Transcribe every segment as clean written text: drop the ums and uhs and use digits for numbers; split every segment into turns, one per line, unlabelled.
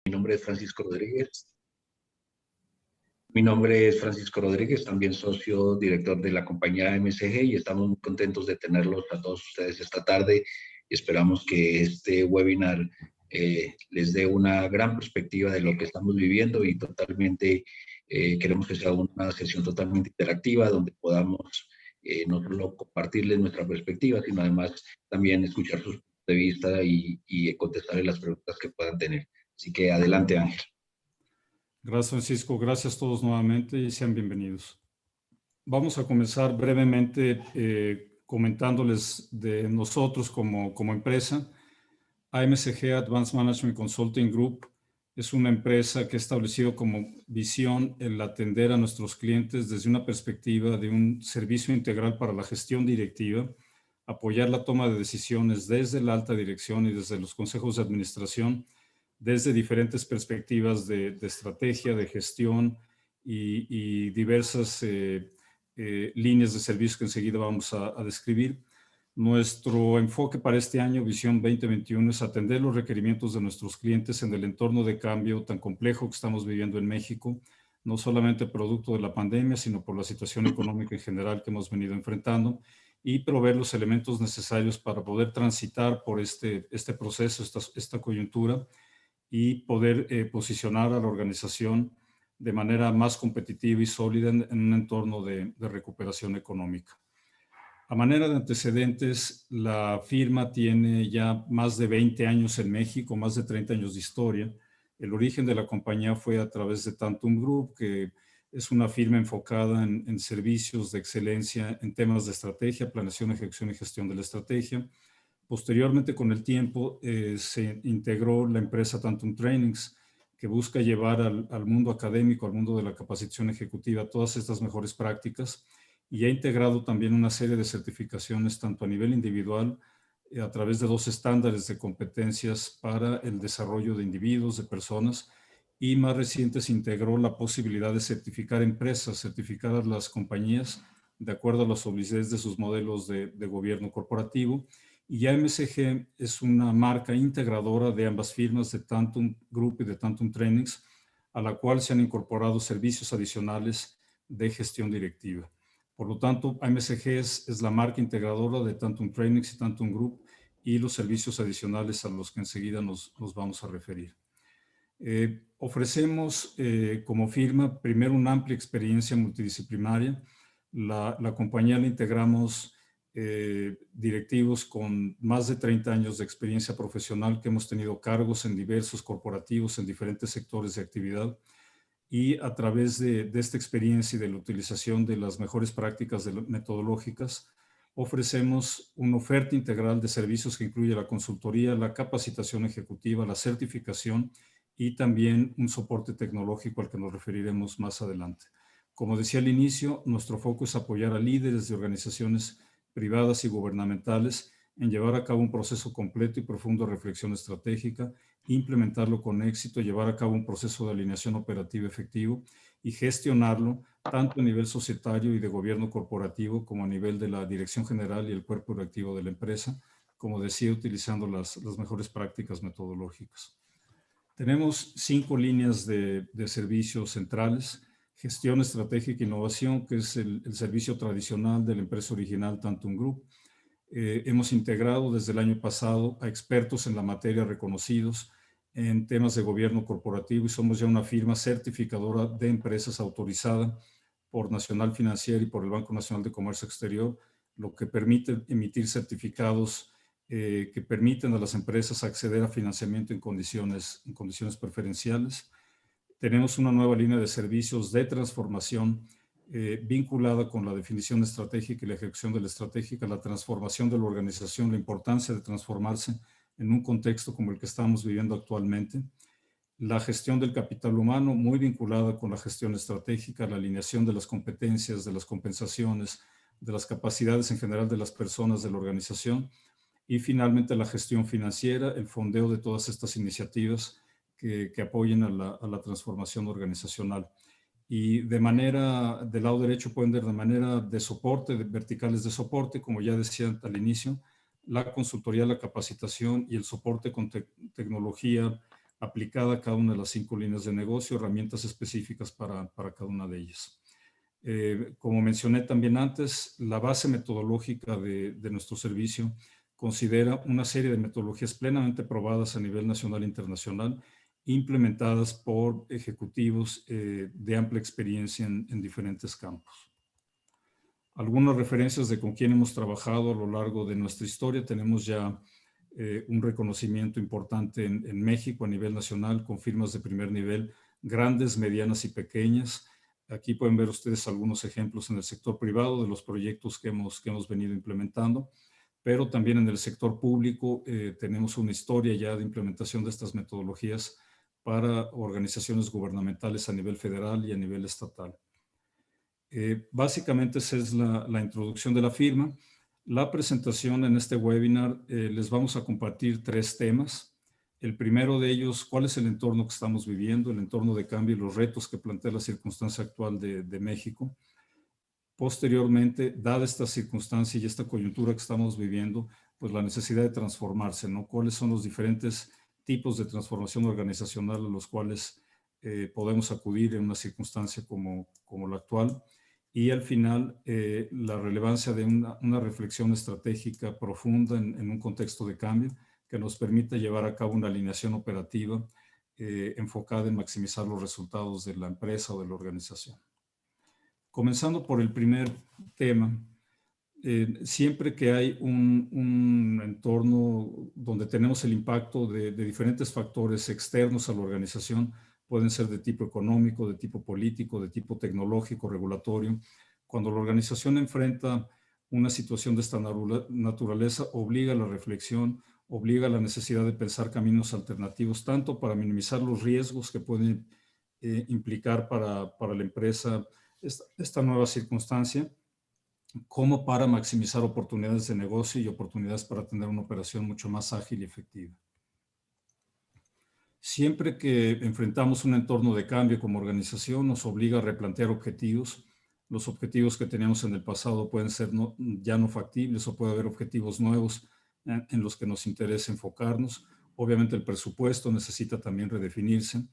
Mi nombre es Francisco Rodríguez. Mi nombre es Francisco Rodríguez, también socio director de la compañía MSG y estamos muy contentos de tenerlos a todos ustedes esta tarde y esperamos que este webinar les dé una gran perspectiva de lo que estamos viviendo y totalmente queremos que sea una sesión totalmente interactiva donde podamos no solo compartirles nuestra perspectiva, sino además también escuchar sus puntos de vista y contestarles las preguntas que puedan tener. Así que adelante, Ángel.
Gracias, Francisco. Gracias a todos nuevamente y sean bienvenidos. Vamos a comenzar brevemente comentándoles de nosotros como empresa. AMCG Advanced Management Consulting Group es una empresa que ha establecido como visión el atender a nuestros clientes desde una perspectiva de un servicio integral para la gestión directiva, apoyar la toma de decisiones desde la alta dirección y desde los consejos de administración, desde diferentes perspectivas de estrategia, de gestión y diversas líneas de servicio que enseguida vamos a describir. Nuestro enfoque para este año, Visión 2021, es atender los requerimientos de nuestros clientes en el entorno de cambio tan complejo que estamos viviendo en México, no solamente producto de la pandemia, sino por la situación económica en general que hemos venido enfrentando, y proveer los elementos necesarios para poder transitar por este proceso, esta coyuntura, y poder posicionar a la organización de manera más competitiva y sólida en un entorno de recuperación económica. A manera de antecedentes, la firma tiene ya más de 20 años en México, más de 30 años de historia. El origen de la compañía fue a través de Tantum Group, que es una firma enfocada en servicios de excelencia en temas de estrategia, planeación, ejecución y gestión de la estrategia. Posteriormente, con el tiempo, se integró la empresa Tantum Trainings, que busca llevar al mundo académico, al mundo de la capacitación ejecutiva, todas estas mejores prácticas, y ha integrado también una serie de certificaciones tanto a nivel individual, a través de 2 estándares de competencias para el desarrollo de individuos, de personas, y más reciente se integró la posibilidad de certificar empresas, certificar a las compañías de acuerdo a la solidez de sus modelos de gobierno corporativo. Y AMCG es una marca integradora de ambas firmas, de Tantum Group y de Tantum Trainings, a la cual se han incorporado servicios adicionales de gestión directiva. Por lo tanto, AMCG es la marca integradora de Tantum Trainings y Tantum Group y los servicios adicionales a los que enseguida nos vamos a referir. Ofrecemos como firma primero una amplia experiencia multidisciplinaria. La compañía la integramos directivos con más de 30 años de experiencia profesional que hemos tenido cargos en diversos corporativos en diferentes sectores de actividad, y a través de esta experiencia y de la utilización de las mejores prácticas metodológicas, ofrecemos una oferta integral de servicios que incluye la consultoría, la capacitación ejecutiva, la certificación y también un soporte tecnológico al que nos referiremos más adelante. Como decía al inicio, nuestro foco es apoyar a líderes de organizaciones privadas y gubernamentales en llevar a cabo un proceso completo y profundo de reflexión estratégica, implementarlo con éxito, llevar a cabo un proceso de alineación operativa efectivo y gestionarlo tanto a nivel societario y de gobierno corporativo como a nivel de la dirección general y el cuerpo directivo de la empresa, como decía, utilizando las mejores prácticas metodológicas. Tenemos 5 líneas de servicios centrales: gestión estratégica e innovación, que es el servicio tradicional de la empresa original Tantum Group. Hemos integrado desde el año pasado a expertos en la materia reconocidos en temas de gobierno corporativo y somos ya una firma certificadora de empresas autorizada por Nacional Financiera y por el Banco Nacional de Comercio Exterior, lo que permite emitir certificados que permiten a las empresas acceder a financiamiento en condiciones preferenciales. Tenemos una nueva línea de servicios de transformación vinculada con la definición estratégica y la ejecución de la estratégica, la transformación de la organización, la importancia de transformarse en un contexto como el que estamos viviendo actualmente. La gestión del capital humano, muy vinculada con la gestión estratégica, la alineación de las competencias, de las compensaciones, de las capacidades en general de las personas de la organización. Y finalmente la gestión financiera, el fondeo de todas estas iniciativas que apoyen a la transformación organizacional. Y del lado derecho pueden ver de manera de soporte, de verticales de soporte, como ya decía al inicio, la consultoría, la capacitación y el soporte con tecnología aplicada a cada una de las 5 líneas de negocio, herramientas específicas para cada una de ellas. Como mencioné también antes, la base metodológica de nuestro servicio considera una serie de metodologías plenamente probadas a nivel nacional e internacional, implementadas por ejecutivos de amplia experiencia en diferentes campos. Algunas referencias de con quién hemos trabajado a lo largo de nuestra historia. Tenemos ya un reconocimiento importante en México a nivel nacional con firmas de primer nivel, grandes, medianas y pequeñas. Aquí pueden ver ustedes algunos ejemplos en el sector privado de los proyectos que hemos venido implementando, pero también en el sector público tenemos una historia ya de implementación de estas metodologías para organizaciones gubernamentales a nivel federal y a nivel estatal. Básicamente esa es la introducción de la firma. La presentación en este webinar les vamos a compartir 3 temas. El primero de ellos, ¿cuál es el entorno que estamos viviendo? El entorno de cambio y los retos que plantea la circunstancia actual de México. Posteriormente, dada esta circunstancia y esta coyuntura que estamos viviendo, pues la necesidad de transformarse, ¿no? ¿Cuáles son los diferentes tipos de transformación organizacional a los cuales podemos acudir en una circunstancia como la actual? Y al final, la relevancia de una reflexión estratégica profunda en un contexto de cambio que nos permita llevar a cabo una alineación operativa enfocada en maximizar los resultados de la empresa o de la organización. Comenzando por el primer tema, siempre que hay un entorno donde tenemos el impacto de diferentes factores externos a la organización, pueden ser de tipo económico, de tipo político, de tipo tecnológico, regulatorio. Cuando la organización enfrenta una situación de esta naturaleza, obliga a la reflexión, obliga a la necesidad de pensar caminos alternativos, tanto para minimizar los riesgos que pueden implicar para la empresa esta nueva circunstancia, como para maximizar oportunidades de negocio y oportunidades para tener una operación mucho más ágil y efectiva. Siempre que enfrentamos un entorno de cambio como organización, nos obliga a replantear objetivos. Los objetivos que teníamos en el pasado pueden ser ya no factibles, o puede haber objetivos nuevos en los que nos interesa enfocarnos. Obviamente el presupuesto necesita también redefinirse.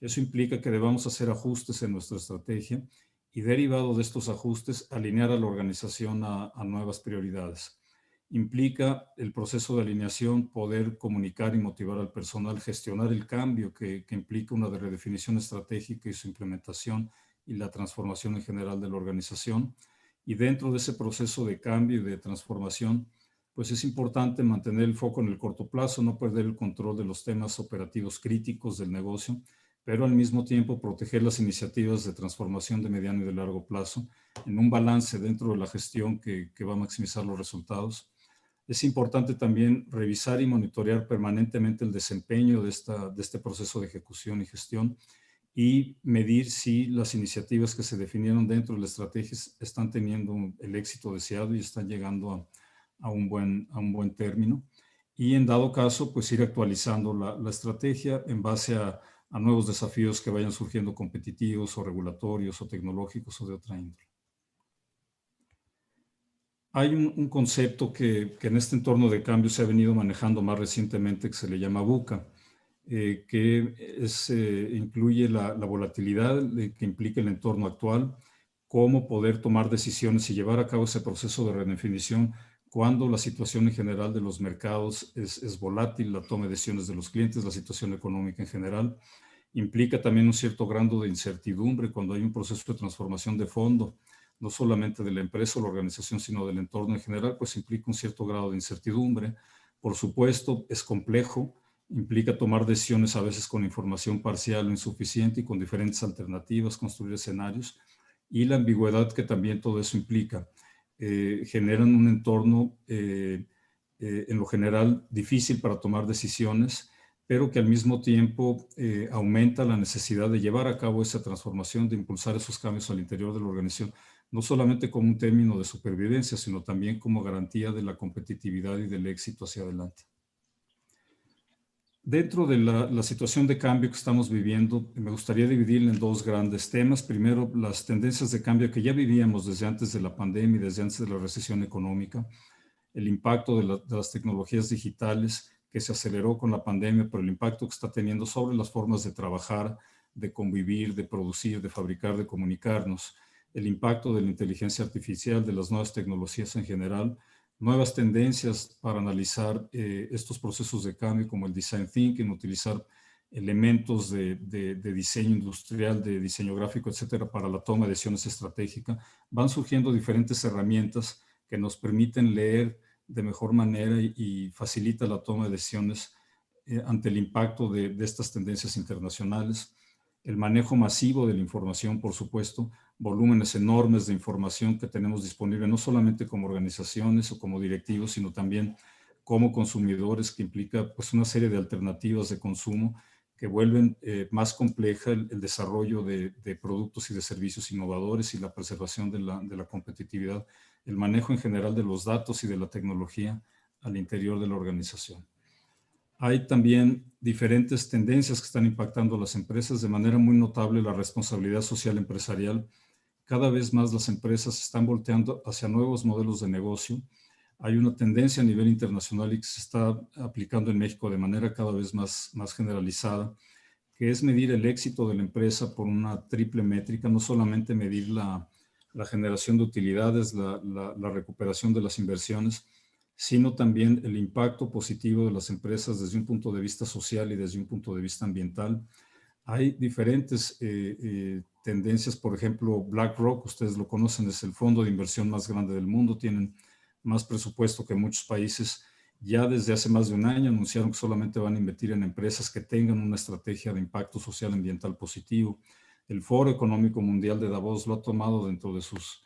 Eso implica que debamos hacer ajustes en nuestra estrategia y, derivado de estos ajustes, alinear a la organización a nuevas prioridades. Implica el proceso de alineación poder comunicar y motivar al personal, gestionar el cambio que implica una redefinición estratégica y su implementación y la transformación en general de la organización. Y dentro de ese proceso de cambio y de transformación, pues es importante mantener el foco en el corto plazo, no perder el control de los temas operativos críticos del negocio, pero al mismo tiempo proteger las iniciativas de transformación de mediano y de largo plazo en un balance dentro de la gestión que va a maximizar los resultados. Es importante también revisar y monitorear permanentemente el desempeño de este proceso de ejecución y gestión y medir si las iniciativas que se definieron dentro de la estrategia están teniendo el éxito deseado y están llegando a un buen término. Y en dado caso, pues ir actualizando la estrategia en base a nuevos desafíos que vayan surgiendo, competitivos o regulatorios o tecnológicos o de otra índole. Hay un concepto que en este entorno de cambio se ha venido manejando más recientemente, que se le llama VUCA, que incluye la volatilidad que implica el entorno actual, cómo poder tomar decisiones y llevar a cabo ese proceso de redefinición cuando la situación en general de los mercados es volátil, la toma de decisiones de los clientes, la situación económica en general. Implica también un cierto grado de incertidumbre cuando hay un proceso de transformación de fondo, no solamente de la empresa o la organización, sino del entorno en general, pues implica un cierto grado de incertidumbre. Por supuesto, es complejo, implica tomar decisiones a veces con información parcial o insuficiente y con diferentes alternativas, construir escenarios, y la ambigüedad que también todo eso implica. Generan un entorno en lo general difícil para tomar decisiones, pero que al mismo tiempo aumenta la necesidad de llevar a cabo esa transformación, de impulsar esos cambios al interior de la organización, no solamente como un término de supervivencia, sino también como garantía de la competitividad y del éxito hacia adelante. Dentro de la situación de cambio que estamos viviendo, me gustaría dividirla en 2 grandes temas. Primero, las tendencias de cambio que ya vivíamos desde antes de la pandemia y desde antes de la recesión económica, el impacto de las tecnologías digitales que se aceleró con la pandemia por el impacto que está teniendo sobre las formas de trabajar, de convivir, de producir, de fabricar, de comunicarnos, el impacto de la inteligencia artificial, de las nuevas tecnologías en general, nuevas tendencias para analizar estos procesos de cambio como el design thinking, utilizar elementos de diseño industrial, de diseño gráfico, etcétera, para la toma de decisiones estratégicas. Van surgiendo diferentes herramientas que nos permiten leer de mejor manera y facilita la toma de decisiones ante el impacto de estas tendencias internacionales. El manejo masivo de la información, por supuesto, volúmenes enormes de información que tenemos disponible, no solamente como organizaciones o como directivos, sino también como consumidores, que implica pues, una serie de alternativas de consumo que vuelven más compleja el desarrollo de productos y de servicios innovadores y la preservación de la competitividad, el manejo en general de los datos y de la tecnología al interior de la organización. Hay también diferentes tendencias que están impactando a las empresas de manera muy notable. La responsabilidad social empresarial. Cada vez más las empresas están volteando hacia nuevos modelos de negocio. Hay una tendencia a nivel internacional y que se está aplicando en México de manera cada vez más generalizada, que es medir el éxito de la empresa por una triple métrica, no solamente medir la generación de utilidades, la recuperación de las inversiones, sino también el impacto positivo de las empresas desde un punto de vista social y desde un punto de vista ambiental. Hay diferentes tendencias, por ejemplo, BlackRock, ustedes lo conocen, es el fondo de inversión más grande del mundo, tienen más presupuesto que muchos países. Ya desde hace más de un año anunciaron que solamente van a invertir en empresas que tengan una estrategia de impacto social ambiental positivo. El Foro Económico Mundial de Davos lo ha tomado dentro de sus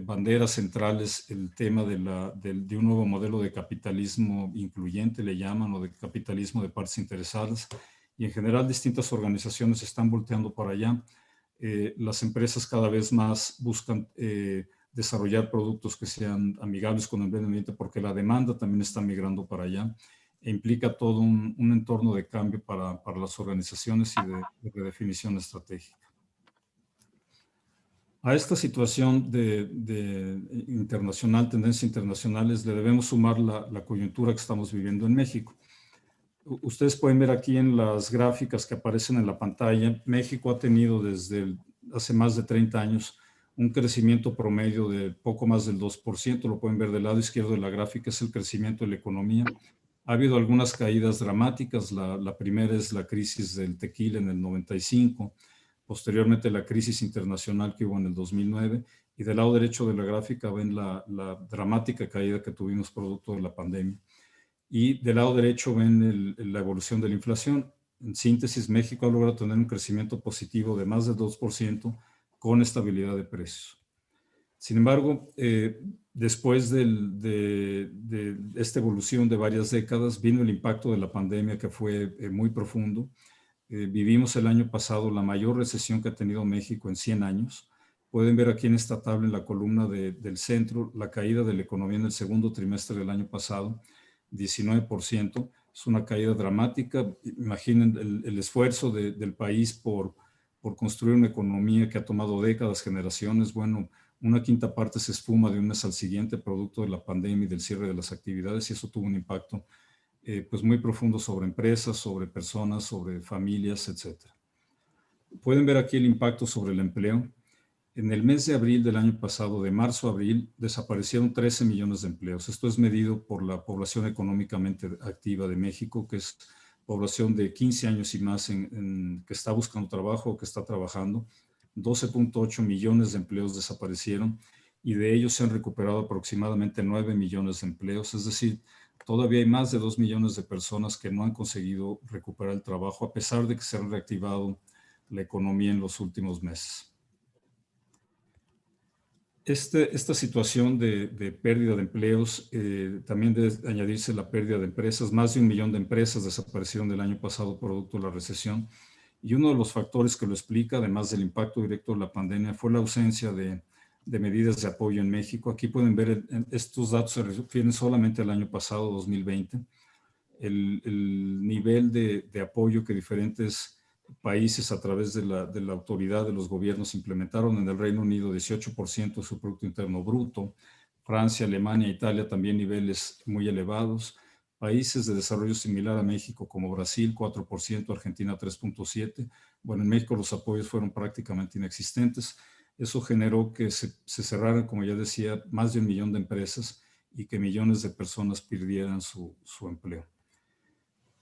banderas centrales el tema de un nuevo modelo de capitalismo incluyente, le llaman, o de capitalismo de partes interesadas. Y en general distintas organizaciones están volteando para allá. Las empresas cada vez más buscan desarrollar productos que sean amigables con el medio ambiente porque la demanda también está migrando para allá e implica todo un entorno de cambio para las organizaciones y de redefinición estratégica. A esta situación de internacional, tendencias internacionales, le debemos sumar la coyuntura que estamos viviendo en México. Ustedes pueden ver aquí en las gráficas que aparecen en la pantalla, México ha tenido desde hace más de 30 años un crecimiento promedio de poco más del 2%, lo pueden ver del lado izquierdo de la gráfica, es el crecimiento de la economía. Ha habido algunas caídas dramáticas, la primera es la crisis del tequila en el 95, posteriormente la crisis internacional que hubo en el 2009, y del lado derecho de la gráfica ven la dramática caída que tuvimos producto de la pandemia. Y del lado derecho ven la evolución de la inflación. En síntesis, México ha logrado tener un crecimiento positivo de más del 2% con estabilidad de precios. Sin embargo, después de esta evolución de varias décadas, vino el impacto de la pandemia que fue muy profundo. Vivimos el año pasado la mayor recesión que ha tenido México en 100 años. Pueden ver aquí en esta tabla, en la columna del centro, la caída de la economía en el segundo trimestre del año pasado, 19%. Es una caída dramática. Imaginen el esfuerzo del país por construir una economía que ha tomado décadas, generaciones. Bueno, una quinta parte se esfuma de un mes al siguiente, producto de la pandemia y del cierre de las actividades, y eso tuvo un impacto pues muy profundo sobre empresas, sobre personas, sobre familias, etc. Pueden ver aquí el impacto sobre el empleo. En el mes de abril del año pasado, de marzo a abril, desaparecieron 13 millones de empleos. Esto es medido por la población económicamente activa de México, que es población de 15 años y más que está buscando trabajo o que está trabajando. 12.8 millones de empleos desaparecieron y de ellos se han recuperado aproximadamente 9 millones de empleos. Es decir, todavía hay más de 2 millones de personas que no han conseguido recuperar el trabajo a pesar de que se ha reactivado la economía en los últimos meses. Esta situación de pérdida de empleos, también debe añadirse la pérdida de empresas. Más de 1 millón de empresas desaparecieron del año pasado producto de la recesión. Y uno de los factores que lo explica, además del impacto directo de la pandemia, fue la ausencia de medidas de apoyo en México. Aquí pueden ver, estos datos se refieren solamente al año pasado, 2020. El nivel de apoyo que diferentes países a través de la autoridad de los gobiernos implementaron. En el Reino Unido 18% de su Producto Interno Bruto, Francia, Alemania, Italia también niveles muy elevados, Países de desarrollo similar a México, como Brasil, 4%, Argentina, 3.7%. Bueno, en México los apoyos fueron prácticamente inexistentes. Eso generó que se cerraran, como ya decía, más de 1 millón de empresas y que millones de personas perdieran su empleo.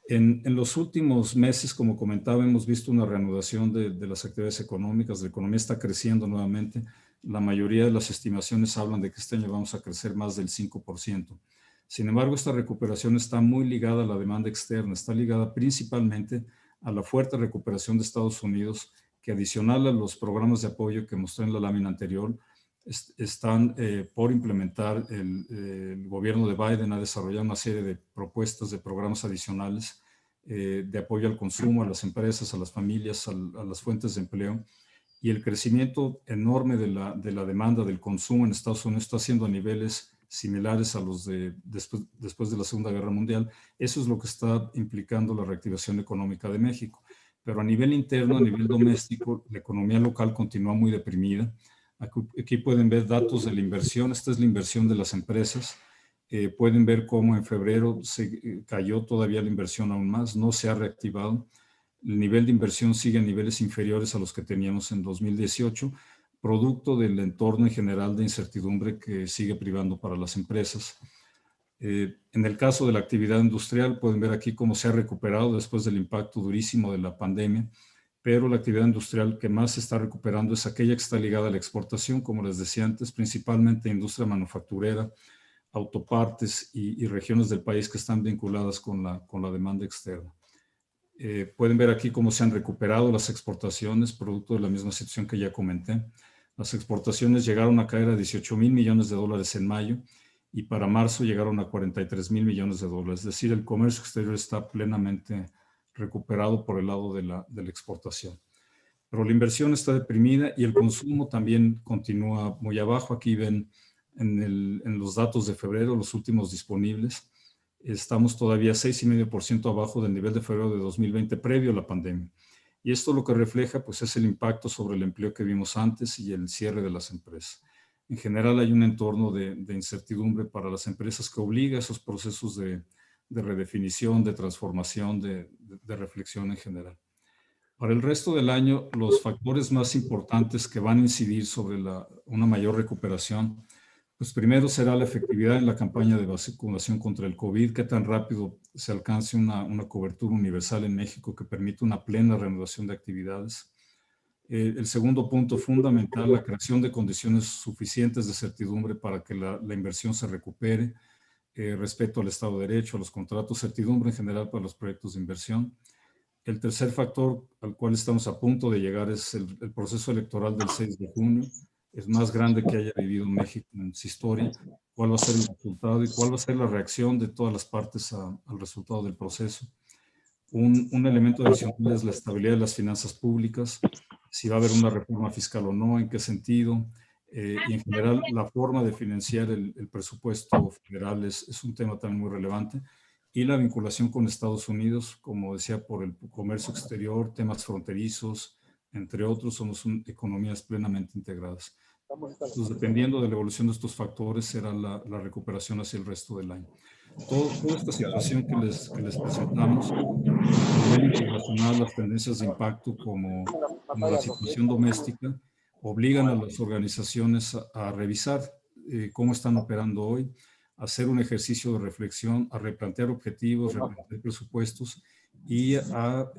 En los últimos meses, como comentaba, hemos visto una reanudación de las actividades económicas. La economía está creciendo nuevamente. La mayoría de las estimaciones hablan de que este año vamos a crecer más del 5%. Sin embargo, esta recuperación está muy ligada a la demanda externa, está ligada principalmente a la fuerte recuperación de Estados Unidos, que adicional a los programas de apoyo que mostré en la lámina anterior, están por implementar. El gobierno de Biden ha desarrollado una serie de propuestas de programas adicionales de apoyo al consumo, a las empresas, a las familias, a las fuentes de empleo. Y el crecimiento enorme de la demanda del consumo en Estados Unidos está haciendo a niveles similares a los de después de la Segunda Guerra Mundial. Eso es lo que está implicando la reactivación económica de México. Pero a nivel interno, a nivel doméstico, la economía local continúa muy deprimida. Aquí pueden ver datos de la inversión. Esta es la inversión de las empresas. Pueden ver cómo en febrero se cayó todavía la inversión aún más, no se ha reactivado. El nivel de inversión sigue a niveles inferiores a los que teníamos en 2018, producto del entorno en general de incertidumbre que sigue privando para las empresas. En el caso de la actividad industrial, pueden ver aquí cómo se ha recuperado después del impacto durísimo de la pandemia, pero la actividad industrial que más se está recuperando es aquella que está ligada a la exportación, como les decía antes, principalmente industria manufacturera, autopartes y regiones del país que están vinculadas con la demanda externa. Pueden ver aquí cómo se han recuperado las exportaciones, producto de la misma situación que ya comenté. Las exportaciones llegaron a caer a 18,000 millones de dólares en mayo y para marzo llegaron a 43,000 millones de dólares. Es decir, el comercio exterior está plenamente recuperado por el lado de la exportación. Pero la inversión está deprimida y el consumo también continúa muy abajo. Aquí ven en los datos de febrero, los últimos disponibles, estamos todavía 6,5% abajo del nivel de febrero de 2020 previo a la pandemia. Y esto lo que refleja pues, es el impacto sobre el empleo que vimos antes y el cierre de las empresas. En general hay un entorno de incertidumbre para las empresas que obliga a esos procesos de redefinición, de transformación, de reflexión en general. Para el resto del año, los factores más importantes que van a incidir sobre una mayor recuperación, pues primero será la efectividad en la campaña de vacunación contra el COVID, qué tan rápido se alcance una cobertura universal en México que permita una plena reanudación de actividades. El segundo punto fundamental, la creación de condiciones suficientes de certidumbre para que la inversión se recupere, respeto al Estado de Derecho, a los contratos, certidumbre en general para los proyectos de inversión. El tercer factor al cual estamos a punto de llegar es el proceso electoral del 6 de junio. Es más grande que haya vivido México en su historia. ¿Cuál va a ser el resultado y cuál va a ser la reacción de todas las partes al resultado del proceso? Un elemento adicional es la estabilidad de las finanzas públicas, si va a haber una reforma fiscal o no, en qué sentido, y en general la forma de financiar el presupuesto federal es un tema también muy relevante, y la vinculación con Estados Unidos, como decía, por el comercio exterior, temas fronterizos, entre otros, somos economías plenamente integradas. Entonces, dependiendo de la evolución de estos factores, será la recuperación hacia el resto del año. Toda esta situación que les presentamos, a nivel internacional, las tendencias de impacto como la situación doméstica obligan a las organizaciones a revisar cómo están operando hoy, a hacer un ejercicio de reflexión, a replantear objetivos, replantear presupuestos y a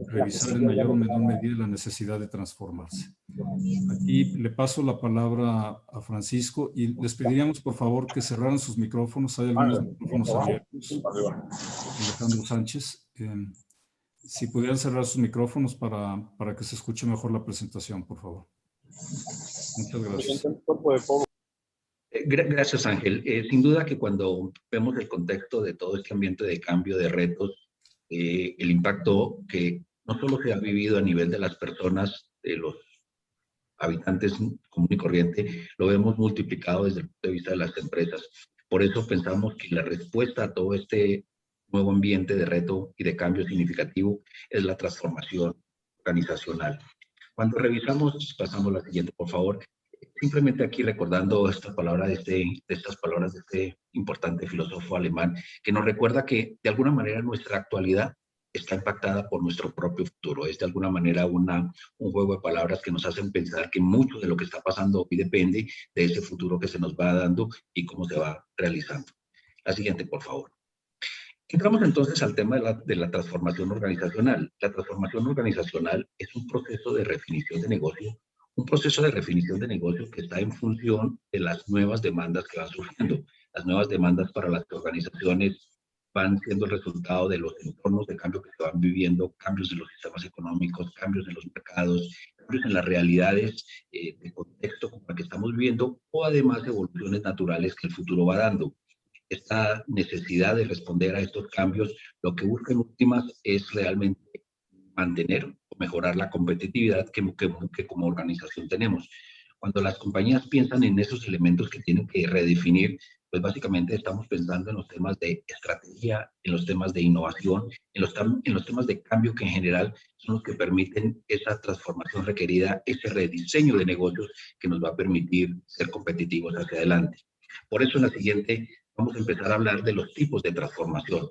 revisar en mayor o menor medida la necesidad de transformarse. Aquí le paso la palabra a Francisco y les pediríamos por favor que cerraran sus micrófonos. Hay algunos micrófonos abiertos. Alejandro Sánchez, si pudieran cerrar sus micrófonos para que se escuche mejor la presentación, por favor. Muchas gracias.
Gracias, Ángel. Sin duda que cuando vemos el contexto de todo este ambiente de cambio, de retos, el impacto que no solo se ha vivido a nivel de las personas, de los habitantes común y corriente, lo vemos multiplicado desde el punto de vista de las empresas. Por eso pensamos que la respuesta a todo este nuevo ambiente de reto y de cambio significativo es la transformación organizacional. Cuando revisamos, pasamos a la siguiente, por favor, Simplemente aquí recordando esta palabra estas palabras de este importante filósofo alemán, que nos recuerda que de alguna manera nuestra actualidad está impactada por nuestro propio futuro. Es de alguna manera un juego de palabras que nos hacen pensar que mucho de lo que está pasando hoy depende de ese futuro que se nos va dando y cómo se va realizando. La siguiente, por favor. Entramos entonces al tema de la transformación organizacional. La transformación organizacional es un proceso de definición de negocio, un proceso de definición de negocio que está en función de las nuevas demandas que van surgiendo. Las nuevas demandas para las organizaciones van siendo el resultado de los entornos de cambio que se van viviendo, cambios en los sistemas económicos, cambios en los mercados, cambios en las realidades de contexto como la que estamos viviendo, o además evoluciones naturales que el futuro va dando. Esta necesidad de responder a estos cambios, lo que busca en últimas es realmente mantener o mejorar la competitividad que como organización tenemos. Cuando las compañías piensan en esos elementos que tienen que redefinir, pues básicamente estamos pensando en los temas de estrategia, en los temas de innovación, en los temas de cambio que en general son los que permiten esa transformación requerida, ese rediseño de negocios que nos va a permitir ser competitivos hacia adelante. Por eso en la siguiente vamos a empezar a hablar de los tipos de transformación,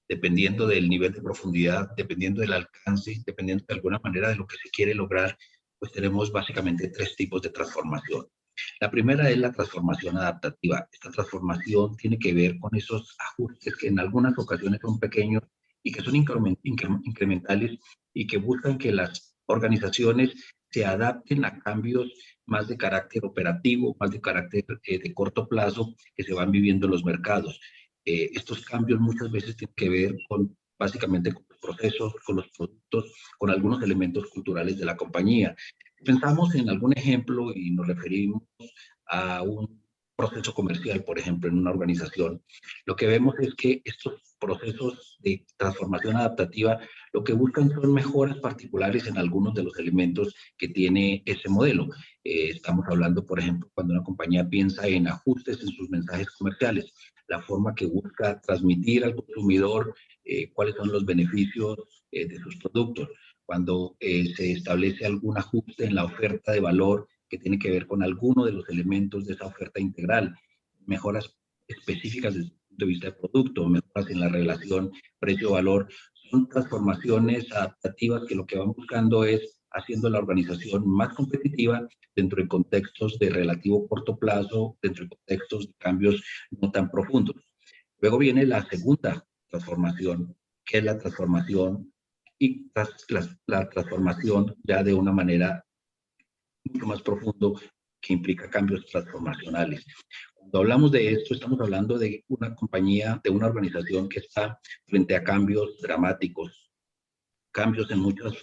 dependiendo del nivel de profundidad, dependiendo del alcance, dependiendo de alguna manera de lo que se quiere lograr, pues tenemos básicamente tres tipos de transformación. La primera es la transformación adaptativa. Esta transformación tiene que ver con esos ajustes que en algunas ocasiones son pequeños y que son incrementales y que buscan que las organizaciones se adapten a cambios más de carácter operativo, más de carácter de corto plazo que se van viviendo en los mercados. Estos cambios muchas veces tienen que ver con básicamente con los procesos, con los productos, con algunos elementos culturales de la compañía. Pensamos en algún ejemplo y nos referimos a un proceso comercial, por ejemplo, en una organización. Lo que vemos es que estos procesos de transformación adaptativa lo que buscan son mejoras particulares en algunos de los elementos que tiene ese modelo. Estamos hablando, por ejemplo, cuando una compañía piensa en ajustes en sus mensajes comerciales, la forma que busca transmitir al consumidor cuáles son los beneficios de sus productos. Cuando se establece algún ajuste en la oferta de valor que tiene que ver con alguno de los elementos de esa oferta integral, mejoras específicas desde el punto de vista del producto, mejoras en la relación precio-valor, son transformaciones adaptativas que lo que van buscando es haciendo la organización más competitiva dentro de contextos de relativo corto plazo, dentro de contextos de cambios no tan profundos. Luego viene la segunda transformación, que es la transformación la transformación ya de una manera mucho más profundo que implica cambios transformacionales. Cuando hablamos de esto, estamos hablando de una compañía, de una organización que está frente a cambios dramáticos, cambios en muchas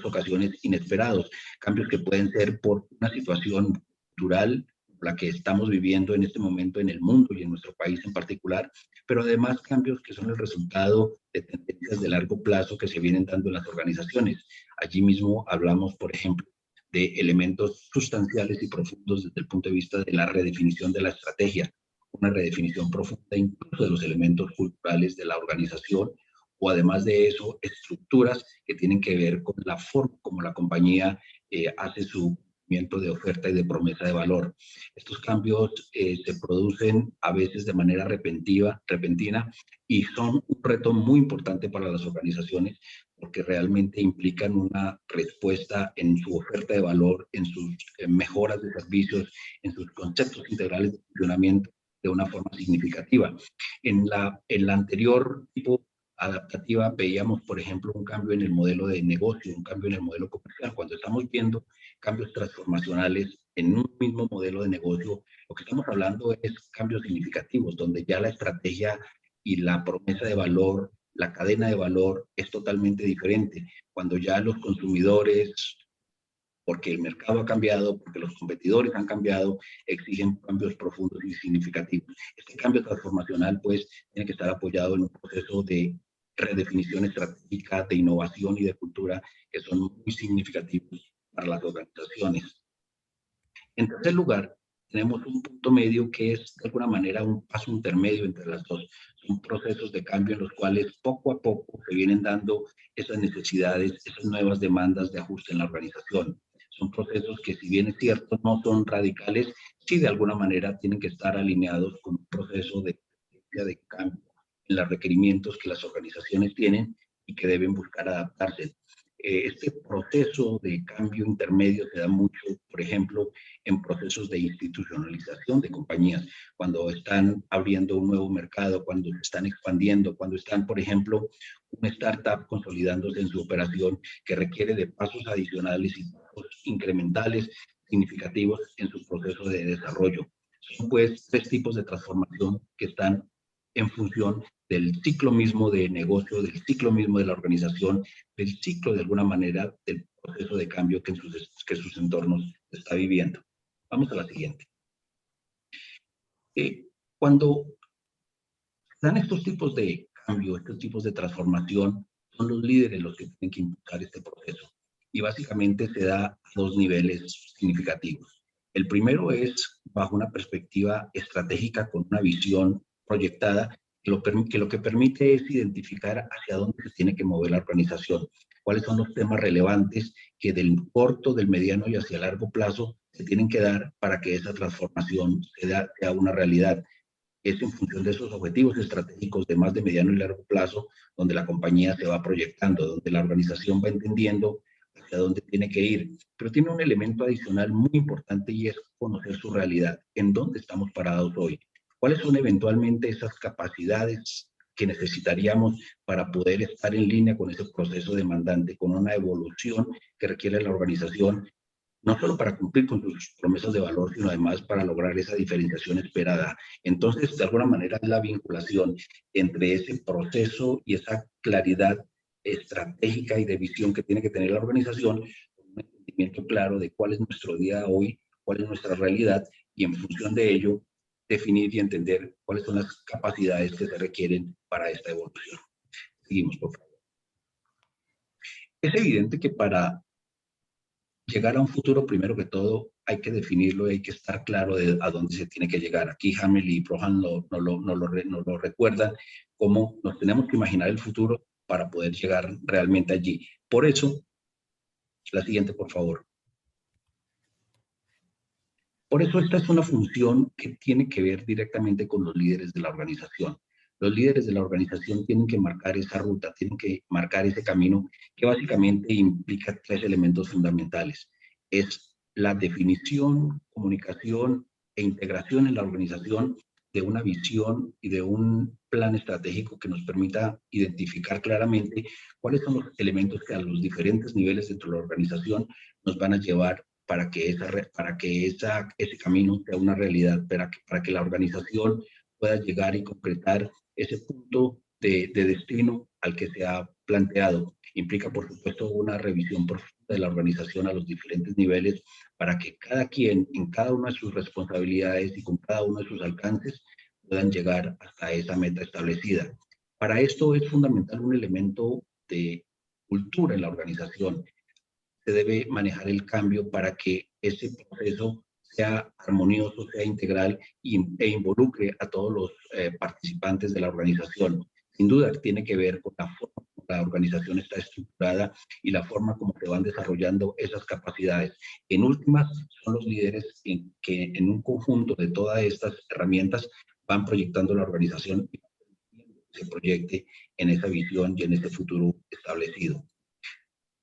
ocasiones inesperados, cambios que pueden ser por una situación cultural, la que estamos viviendo en este momento en el mundo y en nuestro país en particular, pero además cambios que son el resultado de tendencias de largo plazo que se vienen dando en las organizaciones. Allí mismo hablamos, por ejemplo, de elementos sustanciales y profundos desde el punto de vista de la redefinición de la estrategia, una redefinición profunda incluso de los elementos culturales de la organización, o además de eso, estructuras que tienen que ver con la forma como la compañía hace su movimiento de oferta y de promesa de valor. Estos cambios se producen a veces de manera repentina y son un reto muy importante para las organizaciones porque realmente implican una respuesta en su oferta de valor, en sus mejoras de servicios, en sus conceptos integrales de funcionamiento de una forma significativa. En la anterior tipo adaptativa veíamos, por ejemplo, un cambio en el modelo de negocio, un cambio en el modelo comercial. Cuando estamos viendo cambios transformacionales en un mismo modelo de negocio, lo que estamos hablando es cambios significativos, donde ya la estrategia y la promesa de valor, la cadena de valor es totalmente diferente. Cuando ya los consumidores, porque el mercado ha cambiado, porque los competidores han cambiado, exigen cambios profundos y significativos. Este cambio transformacional, pues, tiene que estar apoyado en un proceso de redefinición estratégica, de innovación y de cultura que son muy significativos para las organizaciones. En tercer lugar, tenemos un punto medio que es de alguna manera un paso intermedio entre las dos. Son procesos de cambio en los cuales poco a poco se vienen dando esas necesidades, esas nuevas demandas de ajuste en la organización. Son procesos que, si bien es cierto, no son radicales, sí de alguna manera tienen que estar alineados con un proceso de cambio en los requerimientos que las organizaciones tienen y que deben buscar adaptarse. Este proceso de cambio intermedio se da mucho, por ejemplo, en procesos de institucionalización de compañías, cuando están abriendo un nuevo mercado, cuando se están expandiendo, cuando están, por ejemplo, una startup consolidándose en su operación que requiere de pasos adicionales y pasos incrementales significativos en su proceso de desarrollo. Son pues tres tipos de transformación que están en función del ciclo mismo de negocio, del ciclo mismo de la organización, del ciclo de alguna manera del proceso de cambio que sus entornos está viviendo. Vamos a la siguiente. Cuando dan estos tipos de cambio, estos tipos de transformación, son los líderes los que tienen que impulsar este proceso. Y básicamente se da a dos niveles significativos. El primero es bajo una perspectiva estratégica con una visión proyectada que lo que permite es identificar hacia dónde se tiene que mover la organización, cuáles son los temas relevantes que del corto, del mediano y hacia largo plazo se tienen que dar para que esa transformación sea una realidad. Es en función de esos objetivos estratégicos de más de mediano y largo plazo donde la compañía se va proyectando, donde la organización va entendiendo hacia dónde tiene que ir. Pero tiene un elemento adicional muy importante y es conocer su realidad, en dónde estamos parados hoy, cuáles son eventualmente esas capacidades que necesitaríamos para poder estar en línea con ese proceso demandante, con una evolución que requiere la organización, no solo para cumplir con sus promesas de valor, sino además para lograr esa diferenciación esperada. Entonces, de alguna manera, es la vinculación entre ese proceso y esa claridad estratégica y de visión que tiene que tener la organización, un entendimiento claro de cuál es nuestro día hoy, cuál es nuestra realidad, y en función de ello, definir y entender cuáles son las capacidades que se requieren para esta evolución. Seguimos, por favor. Es evidente que para llegar a un futuro, primero que todo, hay que definirlo y hay que estar claro de a dónde se tiene que llegar. Aquí Hamel y Prohan nos lo recuerdan, cómo nos tenemos que imaginar el futuro para poder llegar realmente allí. Por eso, la siguiente, por favor. Por eso esta es una función que tiene que ver directamente con los líderes de la organización. Los líderes de la organización tienen que marcar esa ruta, tienen que marcar ese camino que básicamente implica tres elementos fundamentales. Es la definición, comunicación e integración en la organización de una visión y de un plan estratégico que nos permita identificar claramente cuáles son los elementos que a los diferentes niveles dentro de la organización nos van a llevar para que ese camino sea una realidad, para que la organización pueda llegar y concretar ese punto de destino al que se ha planteado. Implica, por supuesto, una revisión profunda de la organización a los diferentes niveles para que cada quien, en cada una de sus responsabilidades y con cada uno de sus alcances, puedan llegar hasta esa meta establecida. Para esto es fundamental un elemento de cultura en la organización. Se debe manejar el cambio para que ese proceso sea armonioso, sea integral e involucre a todos los participantes de la organización. Sin duda tiene que ver con la forma como la organización está estructurada y la forma como se van desarrollando esas capacidades. En últimas, son los líderes que en un conjunto de todas estas herramientas van proyectando la organización y se proyecte en esa visión y en ese futuro establecido.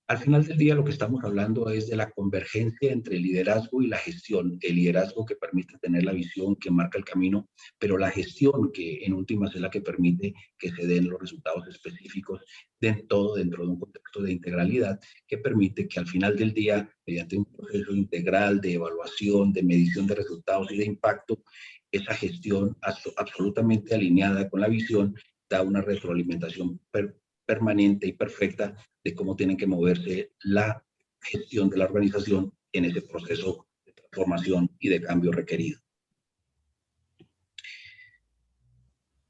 Al final del día lo que estamos hablando es de la convergencia entre el liderazgo y la gestión. El liderazgo que permite tener la visión, que marca el camino, pero la gestión que en últimas es la que permite que se den los resultados específicos de todo dentro de un contexto de integralidad que permite que al final del día, mediante un proceso integral de evaluación, de medición de resultados y de impacto, esa gestión absolutamente alineada con la visión da una retroalimentación permanente y perfecta de cómo tienen que moverse la gestión de la organización en ese proceso de transformación y de cambio requerido.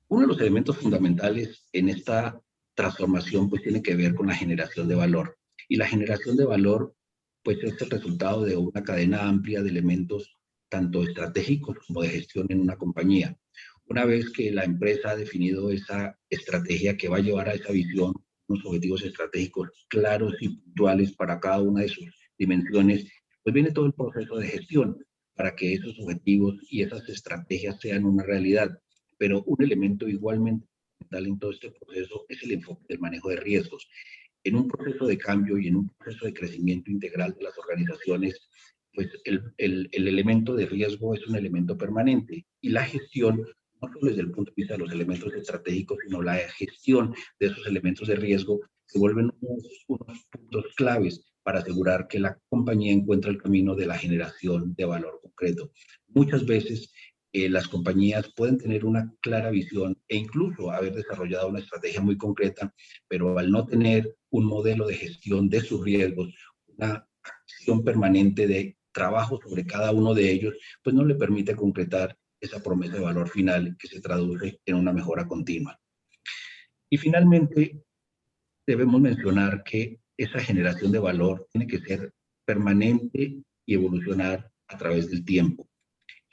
Uno de los elementos fundamentales en esta transformación pues tiene que ver con la generación de valor. Y la generación de valor pues es el resultado de una cadena amplia de elementos tanto estratégicos como de gestión en una compañía. Una vez que la empresa ha definido esa estrategia que va a llevar a esa visión, unos objetivos estratégicos claros y puntuales para cada una de sus dimensiones, pues viene todo el proceso de gestión para que esos objetivos y esas estrategias sean una realidad. Pero un elemento igualmente fundamental en todo este proceso es el enfoque del manejo de riesgos. En un proceso de cambio y en un proceso de crecimiento integral de las organizaciones, pues el elemento de riesgo es un elemento permanente y la gestión, no solo desde el punto de vista de los elementos estratégicos, sino la gestión de esos elementos de riesgo se vuelven unos puntos claves para asegurar que la compañía encuentra el camino de la generación de valor concreto. Muchas veces las compañías pueden tener una clara visión e incluso haber desarrollado una estrategia muy concreta, pero al no tener un modelo de gestión de sus riesgos, una acción permanente de trabajo sobre cada uno de ellos, pues no le permite concretar esa promesa de valor final que se traduce en una mejora continua. Y finalmente, debemos mencionar que esa generación de valor tiene que ser permanente y evolucionar a través del tiempo.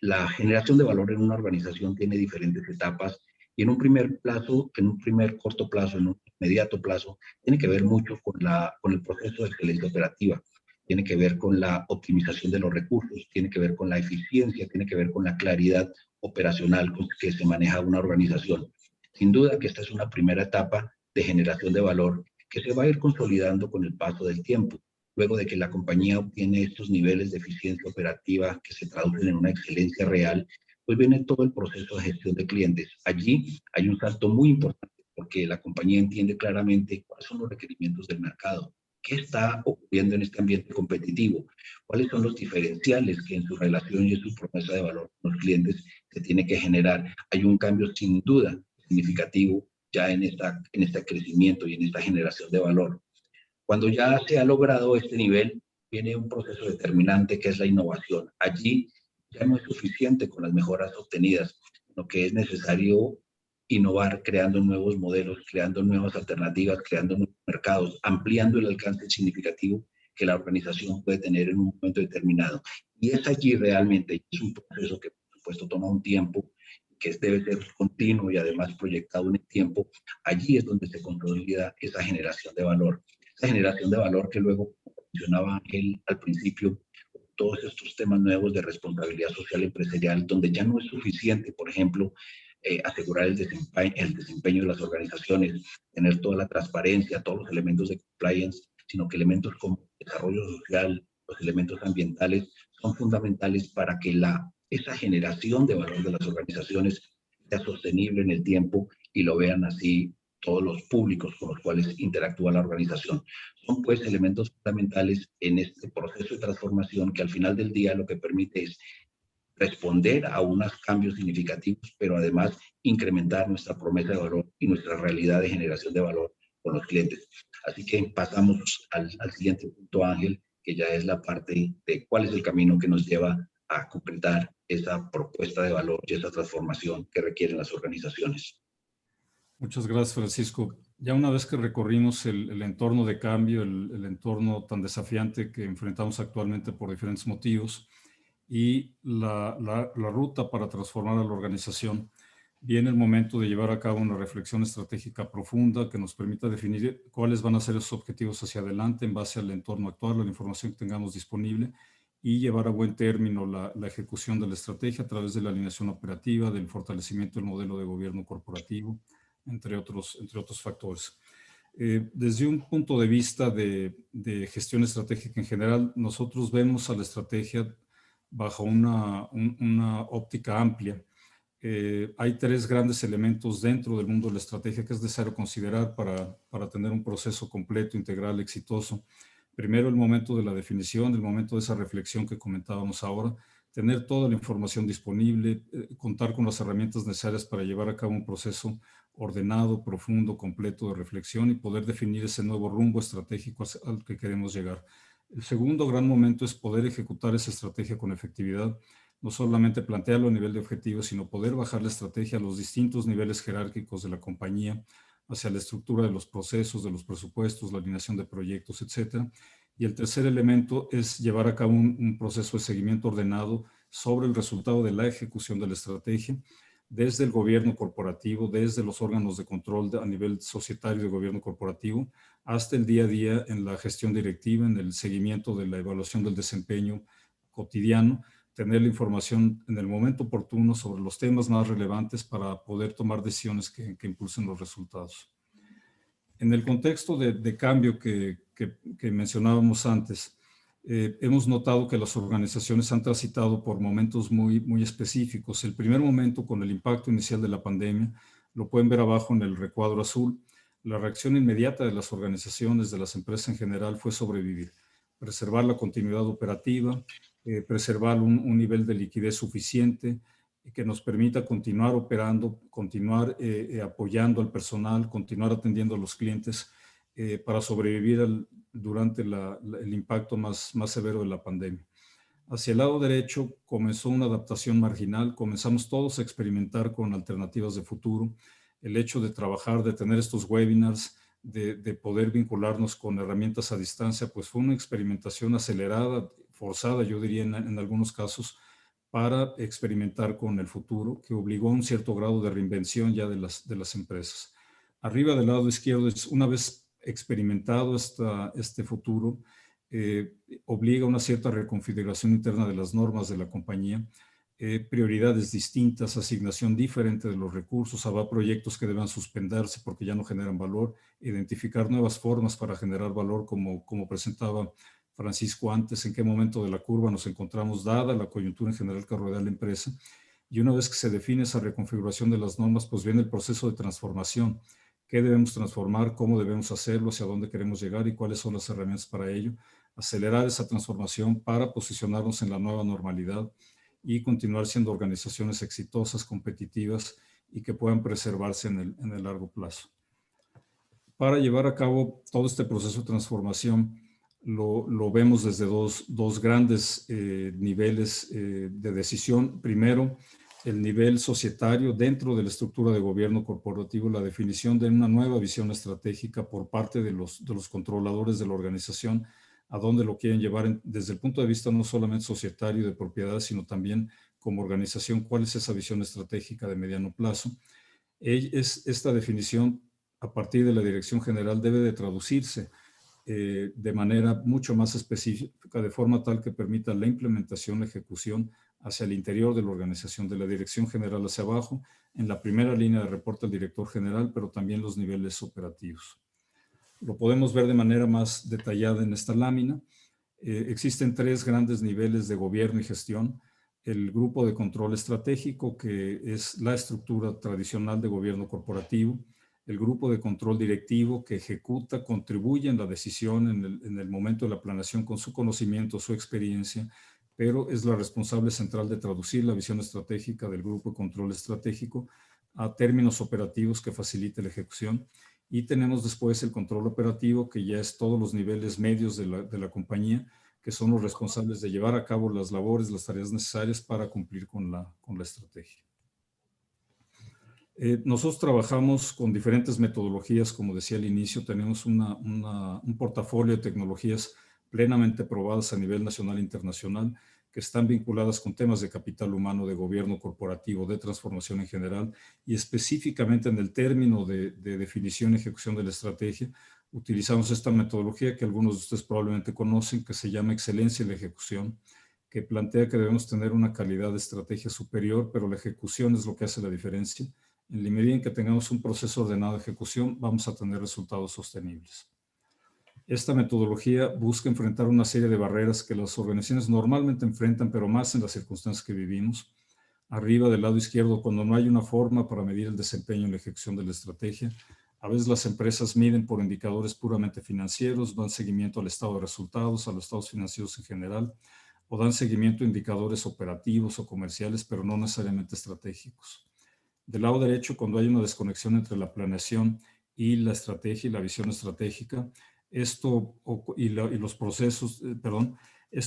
La generación de valor en una organización tiene diferentes etapas y en un primer plazo, en un primer corto plazo, en un inmediato plazo, tiene que ver mucho con el proceso de excelencia operativa, tiene que ver con la optimización de los recursos, tiene que ver con la eficiencia, tiene que ver con la claridad operacional con que se maneja una organización. Sin duda que esta es una primera etapa de generación de valor que se va a ir consolidando con el paso del tiempo. Luego de que la compañía obtiene estos niveles de eficiencia operativa que se traducen en una excelencia real, pues viene todo el proceso de gestión de clientes. Allí hay un salto muy importante porque la compañía entiende claramente cuáles son los requerimientos del mercado, qué está ocurriendo en este ambiente competitivo, cuáles son los diferenciales que en su relación y en su promesa de valor con los clientes se tiene que generar. Hay un cambio sin duda significativo ya en este crecimiento y en esta generación de valor. Cuando ya se ha logrado este nivel, viene un proceso determinante que es la innovación. Allí ya no es suficiente con las mejoras obtenidas, sino que es necesario innovar creando nuevos modelos, creando nuevas alternativas, creando nuevos mercados, ampliando el alcance significativo que la organización puede tener en un momento determinado. Y es allí realmente, es un proceso que por supuesto toma un tiempo, que debe ser continuo y además proyectado en el tiempo. Allí es donde se consolida esa generación de valor. Esa generación de valor que luego mencionaba él al principio, todos estos temas nuevos de responsabilidad social empresarial, donde ya no es suficiente, por ejemplo, asegurar el desempeño de las organizaciones, tener toda la transparencia, todos los elementos de compliance, sino que elementos como desarrollo social, los elementos ambientales, son fundamentales para que esa generación de valor de las organizaciones sea sostenible en el tiempo y lo vean así todos los públicos con los cuales interactúa la organización. Son pues elementos fundamentales en este proceso de transformación que al final del día lo que permite es responder a unos cambios significativos, pero además incrementar nuestra promesa de valor y nuestra realidad de generación de valor con los clientes. Así que pasamos al siguiente punto, Ángel, que ya es la parte de cuál es el camino que nos lleva a concretar esa propuesta de valor y esa transformación que requieren las organizaciones.
Muchas gracias, Francisco. Ya una vez que recorrimos el entorno de cambio, el entorno tan desafiante que enfrentamos actualmente por diferentes motivos y la ruta para transformar a la organización, viene el momento de llevar a cabo una reflexión estratégica profunda que nos permita definir cuáles van a ser esos objetivos hacia adelante en base al entorno actual, a la información que tengamos disponible y llevar a buen término la ejecución de la estrategia a través de la alineación operativa, del fortalecimiento del modelo de gobierno corporativo, entre otros factores. Desde un punto de vista de gestión estratégica en general, nosotros vemos a la estrategia bajo una óptica amplia. Hay tres grandes elementos dentro del mundo de la estrategia que es necesario considerar para tener un proceso completo, integral, exitoso. Primero, el momento de la definición, el momento de esa reflexión que comentábamos ahora, tener toda la información disponible, contar con las herramientas necesarias para llevar a cabo un proceso ordenado, profundo, completo de reflexión y poder definir ese nuevo rumbo estratégico al que queremos llegar. El segundo gran momento es poder ejecutar esa estrategia con efectividad, no solamente plantearlo a nivel de objetivos, sino poder bajar la estrategia a los distintos niveles jerárquicos de la compañía, hacia la estructura de los procesos, de los presupuestos, la alineación de proyectos, etc. Y el tercer elemento es llevar a cabo un proceso de seguimiento ordenado sobre el resultado de la ejecución de la estrategia, desde el gobierno corporativo, desde los órganos de control a nivel societario de gobierno corporativo, hasta el día a día en la gestión directiva, en el seguimiento de la evaluación del desempeño cotidiano, tener la información en el momento oportuno sobre los temas más relevantes para poder tomar decisiones que impulsen los resultados. En el contexto de cambio que mencionábamos antes, hemos notado que las organizaciones han transitado por momentos muy específicos. El primer momento, con el impacto inicial de la pandemia, lo pueden ver abajo en el recuadro azul. La reacción inmediata de las organizaciones, de las empresas en general, fue sobrevivir, preservar la continuidad operativa, preservar un nivel de liquidez suficiente que nos permita continuar operando, continuar apoyando al personal, continuar atendiendo a los clientes para sobrevivir durante el impacto más severo de la pandemia. Hacia el lado derecho comenzó una adaptación marginal, comenzamos todos a experimentar con alternativas de futuro, el hecho de trabajar, de tener estos webinars, de poder vincularnos con herramientas a distancia, pues fue una experimentación acelerada, forzada, yo diría en algunos casos, para experimentar con el futuro, que obligó a un cierto grado de reinvención ya de las empresas. Arriba del lado izquierdo, una vez experimentado este futuro, obliga a una cierta reconfiguración interna de las normas de la compañía, prioridades distintas, asignación diferente de los recursos, habrá proyectos que deban suspenderse porque ya no generan valor, identificar nuevas formas para generar valor como presentaba Francisco antes, en qué momento de la curva nos encontramos dada la coyuntura en general que rodea la empresa. Y una vez que se define esa reconfiguración de las normas, pues viene el proceso de transformación. ¿Qué debemos transformar? ¿Cómo debemos hacerlo? ¿Hacia dónde queremos llegar? ¿Y cuáles son las herramientas para ello? Acelerar esa transformación para posicionarnos en la nueva normalidad y continuar siendo organizaciones exitosas, competitivas y que puedan preservarse en el largo plazo. Para llevar a cabo todo este proceso de transformación, lo vemos desde dos grandes niveles de decisión. Primero, el nivel societario dentro de la estructura de gobierno corporativo, la definición de una nueva visión estratégica por parte de los controladores de la organización, a dónde lo quieren llevar desde el punto de vista no solamente societario de propiedad, sino también como organización, cuál es esa visión estratégica de mediano plazo. Esta definición a partir de la dirección general debe de traducirse de manera mucho más específica, de forma tal que permita la implementación, la ejecución hacia el interior de la organización, de la dirección general hacia abajo, en la primera línea de reporte al director general, pero también los niveles operativos. Lo podemos ver de manera más detallada en esta lámina. Existen tres grandes niveles de gobierno y gestión. El grupo de control estratégico, que es la estructura tradicional de gobierno corporativo. El grupo de control directivo, que ejecuta, contribuye en la decisión en el momento de la planeación con su conocimiento, su experiencia, pero es la responsable central de traducir la visión estratégica del grupo de control estratégico a términos operativos que facilite la ejecución. Y tenemos después el control operativo, que ya es todos los niveles medios de la compañía, que son los responsables de llevar a cabo las labores, las tareas necesarias para cumplir con la estrategia. Nosotros trabajamos con diferentes metodologías, como decía al inicio, tenemos un portafolio de tecnologías plenamente probadas a nivel nacional e internacional, que están vinculadas con temas de capital humano, de gobierno corporativo, de transformación en general, y específicamente en el término de definición y ejecución de la estrategia, utilizamos esta metodología que algunos de ustedes probablemente conocen, que se llama excelencia en la ejecución, que plantea que debemos tener una calidad de estrategia superior, pero la ejecución es lo que hace la diferencia. En la medida en que tengamos un proceso ordenado de ejecución, vamos a tener resultados sostenibles. Esta metodología busca enfrentar una serie de barreras que las organizaciones normalmente enfrentan, pero más en las circunstancias que vivimos. Arriba del lado izquierdo, cuando no hay una forma para medir el desempeño en la ejecución de la estrategia, a veces las empresas miden por indicadores puramente financieros, dan seguimiento al estado de resultados, a los estados financieros en general, o dan seguimiento a indicadores operativos o comerciales, pero no necesariamente estratégicos. Del lado derecho, cuando hay una desconexión entre la planeación y la estrategia y la visión estratégica, esto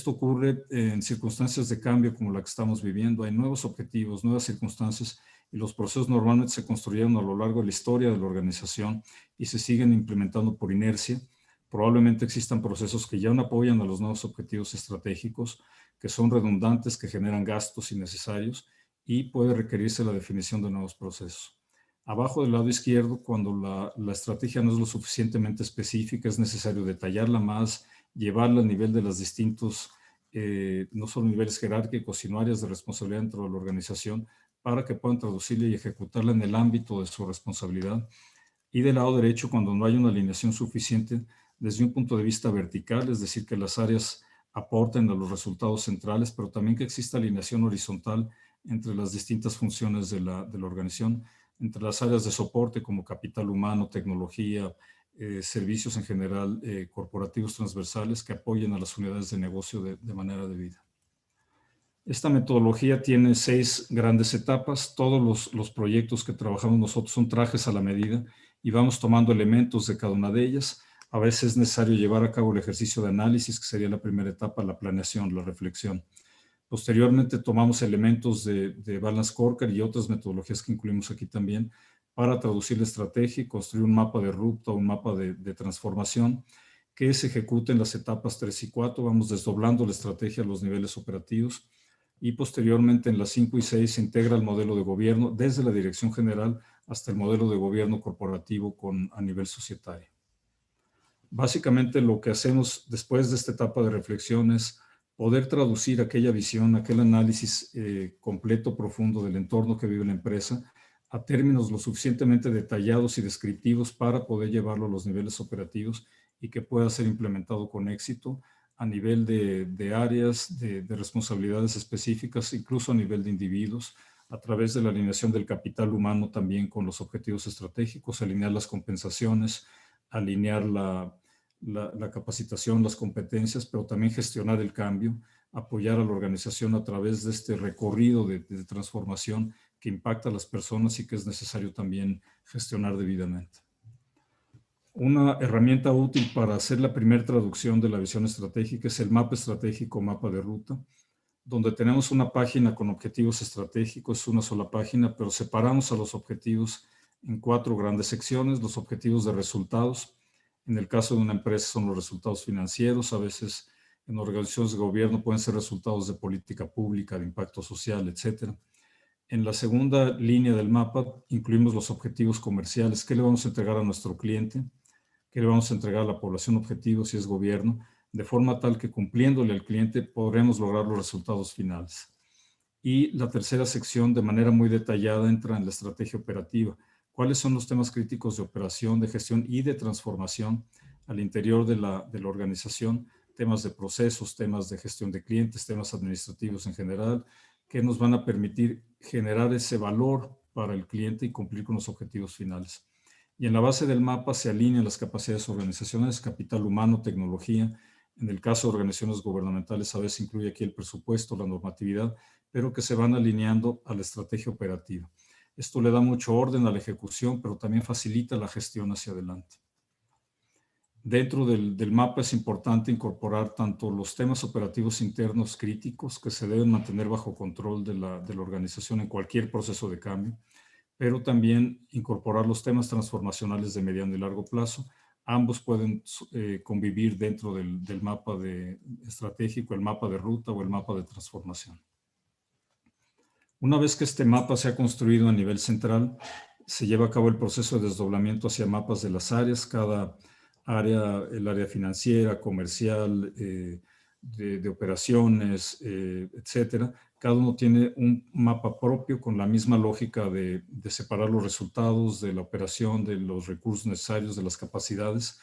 ocurre en circunstancias de cambio como la que estamos viviendo. Hay nuevos objetivos, nuevas circunstancias, y los procesos normalmente se construyeron a lo largo de la historia de la organización y se siguen implementando por inercia. Probablemente existan procesos que ya no apoyan a los nuevos objetivos estratégicos, que son redundantes, que generan gastos innecesarios, y puede requerirse la definición de nuevos procesos. Abajo del lado izquierdo, cuando la estrategia no es lo suficientemente específica, es necesario detallarla más, llevarla al nivel de los distintos, no solo niveles jerárquicos, sino áreas de responsabilidad dentro de la organización, para que puedan traducirla y ejecutarla en el ámbito de su responsabilidad. Y del lado derecho, cuando no hay una alineación suficiente desde un punto de vista vertical, es decir, que las áreas aporten a los resultados centrales, pero también que exista alineación horizontal entre las distintas funciones de la organización, entre las áreas de soporte como capital humano, tecnología, servicios en general, corporativos transversales que apoyen a las unidades de negocio de manera debida. Esta metodología tiene 6 grandes etapas. Todos los proyectos que trabajamos nosotros son trajes a la medida y vamos tomando elementos de cada una de ellas. A veces es necesario llevar a cabo el ejercicio de análisis, que sería la primera etapa, la planeación, la reflexión. Posteriormente tomamos elementos de Balance Scorecard y otras metodologías que incluimos aquí también para traducir la estrategia y construir un mapa de ruta, un mapa de transformación que se ejecute en las etapas 3 y 4. Vamos desdoblando la estrategia a los niveles operativos y posteriormente en las 5 y 6 se integra el modelo de gobierno desde la dirección general hasta el modelo de gobierno corporativo a nivel societario. Básicamente lo que hacemos después de esta etapa de reflexión es poder traducir aquella visión, aquel análisis completo, profundo del entorno que vive la empresa a términos lo suficientemente detallados y descriptivos para poder llevarlo a los niveles operativos y que pueda ser implementado con éxito a nivel de áreas, de responsabilidades específicas, incluso a nivel de individuos, a través de la alineación del capital humano también con los objetivos estratégicos, alinear las compensaciones, alinear la capacitación, las competencias, pero también gestionar el cambio, apoyar a la organización a través de este recorrido de transformación que impacta a las personas y que es necesario también gestionar debidamente. Una herramienta útil para hacer la primera traducción de la visión estratégica es el mapa estratégico, mapa de ruta, donde tenemos una página con objetivos estratégicos, una sola página, pero separamos a los objetivos en 4 grandes secciones: los objetivos de resultados. En el caso de una empresa son los resultados financieros, a veces en organizaciones de gobierno pueden ser resultados de política pública, de impacto social, etc. En la segunda línea del mapa incluimos los objetivos comerciales. ¿Qué le vamos a entregar a nuestro cliente? ¿Qué le vamos a entregar a la población objetivo si es gobierno? De forma tal que cumpliéndole al cliente podremos lograr los resultados finales. Y la tercera sección, de manera muy detallada, entra en la estrategia operativa. ¿Cuáles son los temas críticos de operación, de gestión y de transformación al interior de la organización? Temas de procesos, temas de gestión de clientes, temas administrativos en general, que nos van a permitir generar ese valor para el cliente y cumplir con los objetivos finales. Y en la base del mapa se alinean las capacidades organizacionales, capital humano, tecnología. En el caso de organizaciones gubernamentales, a veces incluye aquí el presupuesto, la normatividad, pero que se van alineando a la estrategia operativa. Esto le da mucho orden a la ejecución, pero también facilita la gestión hacia adelante. Dentro del mapa es importante incorporar tanto los temas operativos internos críticos que se deben mantener bajo control de la organización en cualquier proceso de cambio, pero también incorporar los temas transformacionales de mediano y largo plazo. Ambos pueden convivir dentro del mapa estratégico, el mapa de ruta o el mapa de transformación. Una vez que este mapa se ha construido a nivel central, se lleva a cabo el proceso de desdoblamiento hacia mapas de las áreas. Cada área, el área financiera, comercial, de operaciones, etcétera. Cada uno tiene un mapa propio con la misma lógica de separar los resultados de la operación, de los recursos necesarios, de las capacidades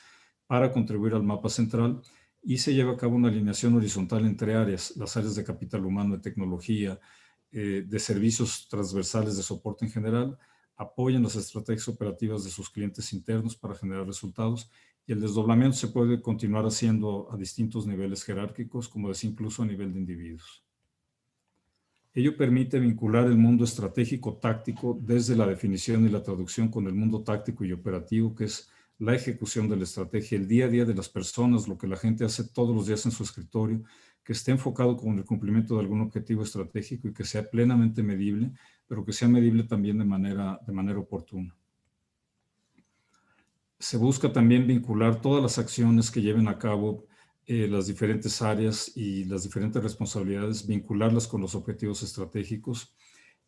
para contribuir al mapa central, y se lleva a cabo una alineación horizontal entre áreas, las áreas de capital humano, de tecnología, de servicios transversales de soporte en general, apoyan las estrategias operativas de sus clientes internos para generar resultados, y el desdoblamiento se puede continuar haciendo a distintos niveles jerárquicos, como decía, incluso a nivel de individuos. Ello permite vincular el mundo estratégico táctico desde la definición y la traducción con el mundo táctico y operativo, que es la ejecución de la estrategia, el día a día de las personas, lo que la gente hace todos los días en su escritorio, que esté enfocado con el cumplimiento de algún objetivo estratégico y que sea plenamente medible, pero que sea medible también de manera oportuna. Se busca también vincular todas las acciones que lleven a cabo las diferentes áreas y las diferentes responsabilidades, vincularlas con los objetivos estratégicos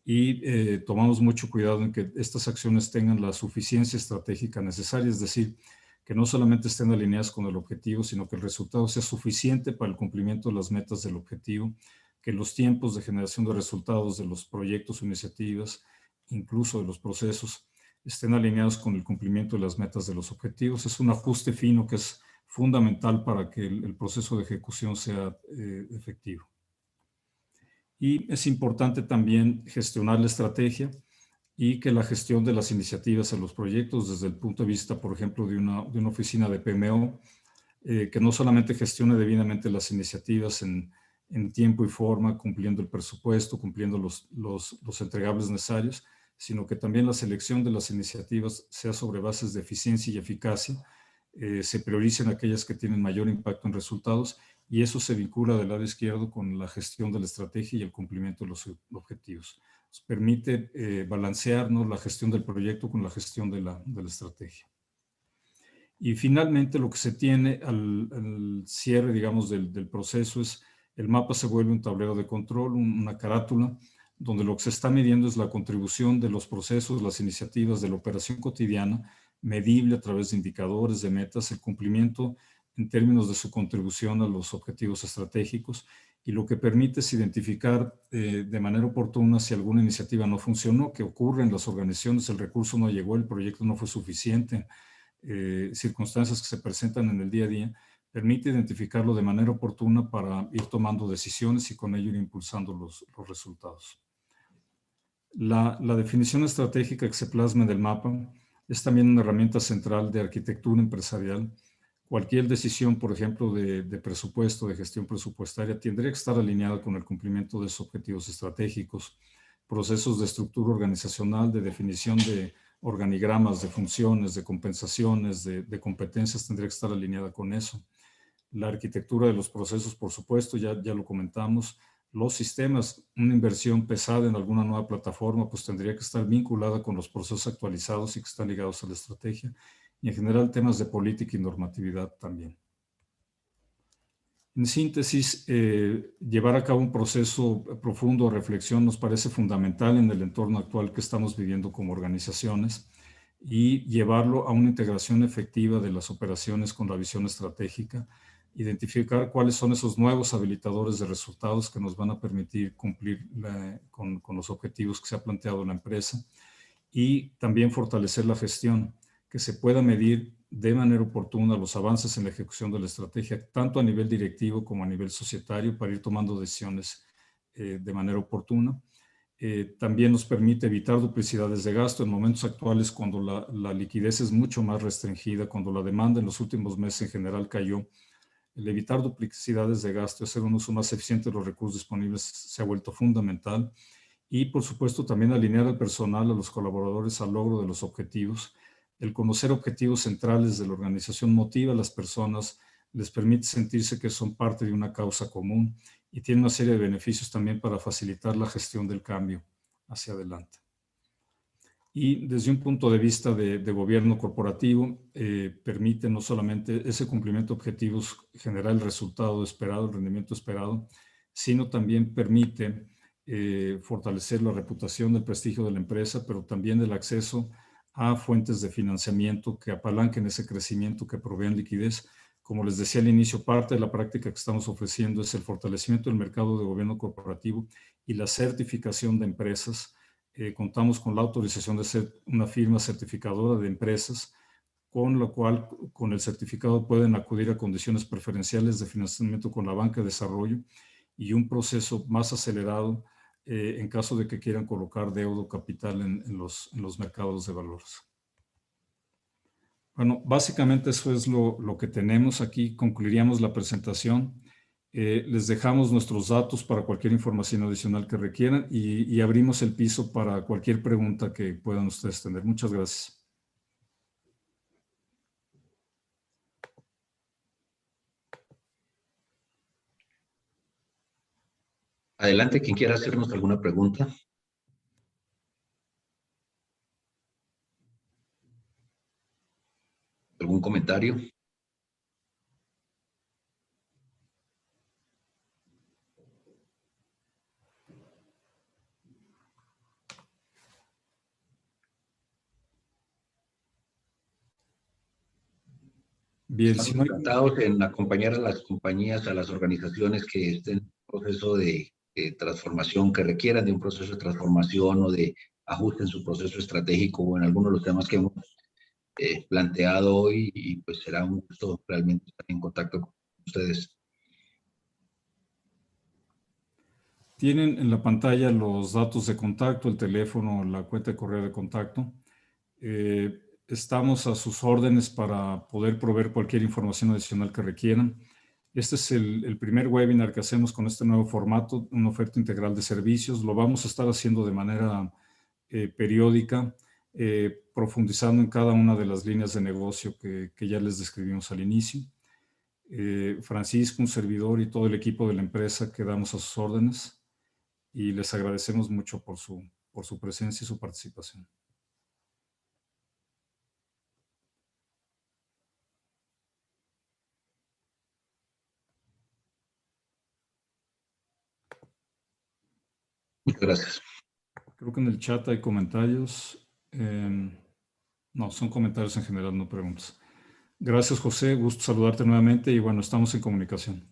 y tomamos mucho cuidado en que estas acciones tengan la suficiencia estratégica necesaria, es decir, que no solamente estén alineadas con el objetivo, sino que el resultado sea suficiente para el cumplimiento de las metas del objetivo, que los tiempos de generación de resultados de los proyectos o iniciativas, incluso de los procesos, estén alineados con el cumplimiento de las metas de los objetivos. Es un ajuste fino que es fundamental para que el proceso de ejecución sea efectivo. Y es importante también gestionar la estrategia y que la gestión de las iniciativas en los proyectos, desde el punto de vista, por ejemplo, de una oficina de PMO, que no solamente gestione debidamente las iniciativas en tiempo y forma, cumpliendo el presupuesto, cumpliendo los entregables necesarios, sino que también la selección de las iniciativas sea sobre bases de eficiencia y eficacia, se prioricen aquellas que tienen mayor impacto en resultados, y eso se vincula del lado izquierdo con la gestión de la estrategia y el cumplimiento de los objetivos. Nos permite balancearnos la gestión del proyecto con la gestión de la estrategia. Y finalmente lo que se tiene al cierre, digamos, del proceso es el mapa se vuelve un tablero de control, una carátula, donde lo que se está midiendo es la contribución de los procesos, las iniciativas de la operación cotidiana, medible a través de indicadores, de metas, el cumplimiento en términos de su contribución a los objetivos estratégicos, y lo que permite es identificar de manera oportuna si alguna iniciativa no funcionó, qué ocurre en las organizaciones, el recurso no llegó, el proyecto no fue suficiente, circunstancias que se presentan en el día a día, permite identificarlo de manera oportuna para ir tomando decisiones y con ello ir impulsando los resultados. La definición estratégica que se plasma en el mapa es también una herramienta central de arquitectura empresarial. Cualquier decisión, por ejemplo, de presupuesto, de gestión presupuestaria, tendría que estar alineada con el cumplimiento de esos objetivos estratégicos, procesos de estructura organizacional, de definición de organigramas, de funciones, de compensaciones, de competencias, tendría que estar alineada con eso. La arquitectura de los procesos, por supuesto, ya lo comentamos. Los sistemas, una inversión pesada en alguna nueva plataforma, pues tendría que estar vinculada con los procesos actualizados y que están ligados a la estrategia. Y en general temas de política y normatividad también. En síntesis, llevar a cabo un proceso profundo de reflexión nos parece fundamental en el entorno actual que estamos viviendo como organizaciones, y llevarlo a una integración efectiva de las operaciones con la visión estratégica, identificar cuáles son esos nuevos habilitadores de resultados que nos van a permitir cumplir con los objetivos que se ha planteado la empresa, y también fortalecer la gestión, que se pueda medir de manera oportuna los avances en la ejecución de la estrategia, tanto a nivel directivo como a nivel societario, para ir tomando decisiones de manera oportuna. También nos permite evitar duplicidades de gasto en momentos actuales, cuando la liquidez es mucho más restringida, cuando la demanda en los últimos meses en general cayó. El evitar duplicidades de gasto y hacer un uso más eficiente de los recursos disponibles se ha vuelto fundamental. Y, por supuesto, también alinear al personal, a los colaboradores, al logro de los objetivos. El conocer objetivos centrales de la organización motiva a las personas, les permite sentirse que son parte de una causa común, y tiene una serie de beneficios también para facilitar la gestión del cambio hacia adelante. Y desde un punto de vista de gobierno corporativo, permite no solamente ese cumplimiento de objetivos, generar el resultado esperado, el rendimiento esperado, sino también permite fortalecer la reputación, el prestigio de la empresa, pero también el acceso a fuentes de financiamiento que apalanquen ese crecimiento, que provean liquidez. Como les decía al inicio, parte de la práctica que estamos ofreciendo es el fortalecimiento del mercado de gobierno corporativo y la certificación de empresas. Contamos con la autorización de ser una firma certificadora de empresas, con lo cual, con el certificado, pueden acudir a condiciones preferenciales de financiamiento con la banca de desarrollo y un proceso más acelerado en caso de que quieran colocar deuda o capital en los mercados de valores. Bueno, básicamente eso es lo que tenemos aquí. Concluiríamos la presentación. Les dejamos nuestros datos para cualquier información adicional que requieran, y abrimos el piso para cualquier pregunta que puedan ustedes tener. Muchas gracias.
Adelante, quien quiera hacernos alguna pregunta. ¿Algún comentario?
Bien,
Estamos
si no hay,
encantados en acompañar a las compañías, a las organizaciones que estén en proceso de transformación, que requieran de un proceso de transformación o de ajuste en su proceso estratégico o en algunos de los temas que hemos planteado hoy, y pues será un gusto realmente estar en contacto con ustedes.
tienen en la pantalla los datos de contacto, el teléfono, la cuenta de correo de contacto. Estamos a sus órdenes para poder proveer cualquier información adicional que requieran. Este es el primer webinar que hacemos con este nuevo formato, una oferta integral de servicios. Lo vamos a estar haciendo de manera periódica, profundizando en cada una de las líneas de negocio que ya les describimos al inicio. Francisco, un servidor y todo el equipo de la empresa quedamos a sus órdenes y les agradecemos mucho por su presencia y su participación.
Muchas gracias.
Creo que en el chat hay comentarios. No, son comentarios en general, no preguntas. Gracias, José. Gusto saludarte nuevamente y bueno, estamos en comunicación.